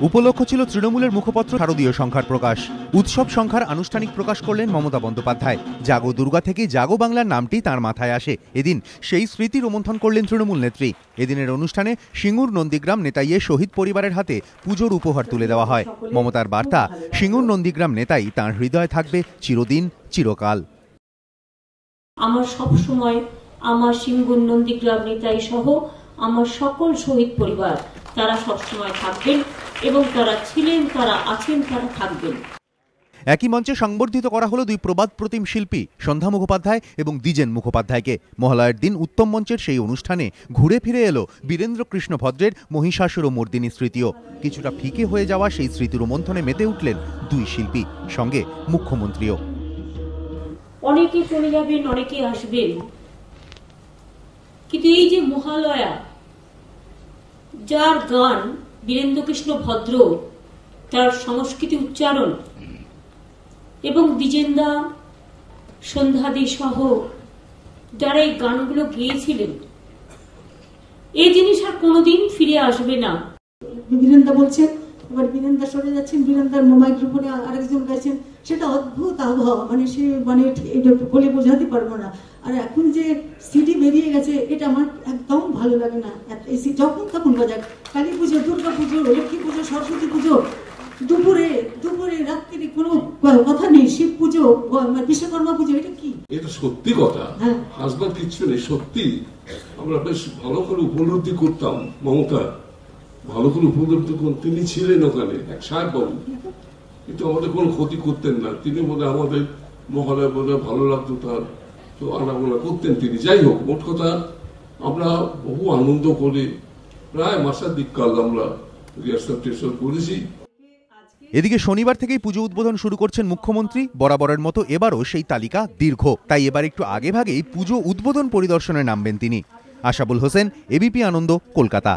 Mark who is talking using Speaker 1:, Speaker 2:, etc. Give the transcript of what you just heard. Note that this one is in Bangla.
Speaker 1: উপলক্ষ ছিল তৃণমূলের মুখপত্র শারদীয় সংখ্যার প্রকাশ। উৎসব সংখ্যার আনুষ্ঠানিক প্রকাশ করলেন মমতা বন্দ্যোপাধ্যায়। জাগো দুর্গা থেকে জাগো বাংলার নামটি তাঁর মাথায় আসে। এদিন সেই স্মৃতি রোমন্থন করলেন তৃণমূল নেত্রী। এদিনের অনুষ্ঠানে সিঙ্গুর নন্দীগ্রাম নেতাইয়ে শহীদ পরিবারের হাতে পুজোর উপহার তুলে দেওয়া হয়। মমতার বার্তা, সিঙ্গুর নন্দীগ্রাম নেতাই তাঁর হৃদয়ে থাকবে চিরদিন চিরকাল।
Speaker 2: আমার সব সময় আমার সিঙ্গুর নন্দীগ্রাম নেতাই সহ আমার সকল শহীদ পরিবার তারা সবসময় থাকবেন এবং তারা ছিলেন, তারা আছেন, তারা থাকবেন।
Speaker 1: একই মঞ্চে সংবর্ধিত করা হলো দুই প্রবাদ প্রতিম শিল্পী সন্ধ্যা মুখোপাধ্যায় এবং দ্বিজেন মুখোপাধ্যায়কে। মহালয়ার দিন উত্তম মঞ্চের সেই অনুষ্ঠানে ঘুরে ফিরে এলো বীরেন্দ্র কৃষ্ণ ভদ্রের মহিষাসুর ও মর্দিনী স্মৃতিও। কিছুটা ফিকে হয়ে যাওয়া সেই স্মৃতির রোমন্থনে মেতে উঠলেন দুই শিল্পী, সঙ্গে মুখ্যমন্ত্রীও।
Speaker 2: অনেকে চলে যাবেন, অনেকে আসবেন, কিন্তু এই যে মহালয়া, যার গান বীরেন্দ্র কৃষ্ণ ভদ্র, তার সংস্কৃতি উচ্চারণ এবং দ্বিজেন্দা সন্ধ্যাদি সহ যারা এই গানগুলো গিয়েছিলেন, এই জিনিস আর কোনোদিন ফিরে আসবে না।
Speaker 3: বীরেন্দা বলছেন, এবার বীরেন্দা সরে যাচ্ছেন, বীরেন্দার মাইক্রোফোনে আরেকজন গাইছেন, সেটা অদ্ভুত আবহাওয়া, মানে এটা বলে বোঝাতে পারবো না। আর এখন যে সিডি বেরিয়ে গেছে, এটা আমার একদম ভালো লাগে না। যখন তখন বাজায়, কালী পুজো, দুর্গা পুজো, লক্ষ্মী পুজো, সরস্বতী পুজো, দুপুরে রাত্রি কোনো কথা নেই, শিব পুজো, বিশ্বকর্মা পুজো, এটা কি?
Speaker 4: এটা সত্যি কথা, হাসবার কিছু নেই। সত্যি আমরা বেশ ভালো করে উপলব্ধি করতাম মমতা, ভালো করে উপলব্ধি করতেন। তিনি ছিলেন ওখানে এক সাহেব বাবু, কিন্তু আমাদের কোনো ক্ষতি করতেন না। তিনি বলে আমাদের মহালয়া বলে ভালো লাগতো, তার তো আনাগোনা করতেন তিনি। যাই হোক, মোট কথা আমরা বহু আনন্দ করে প্রায় মাসাধিক কাল আমরা রিহার্সাল করেছি।
Speaker 1: এদিকে শনিবার থেকেই পুজো উদ্বোধন শুরু করছেন মুখ্যমন্ত্রী। বরাবরের মতো এবারও সেই তালিকা দীর্ঘ, তাই এবার একটু আগেভাগেই পুজো উদ্বোধন পরিদর্শনে নামবেন তিনি। আশাবুল হোসেন, এবিপি আনন্দ, কলকাতা।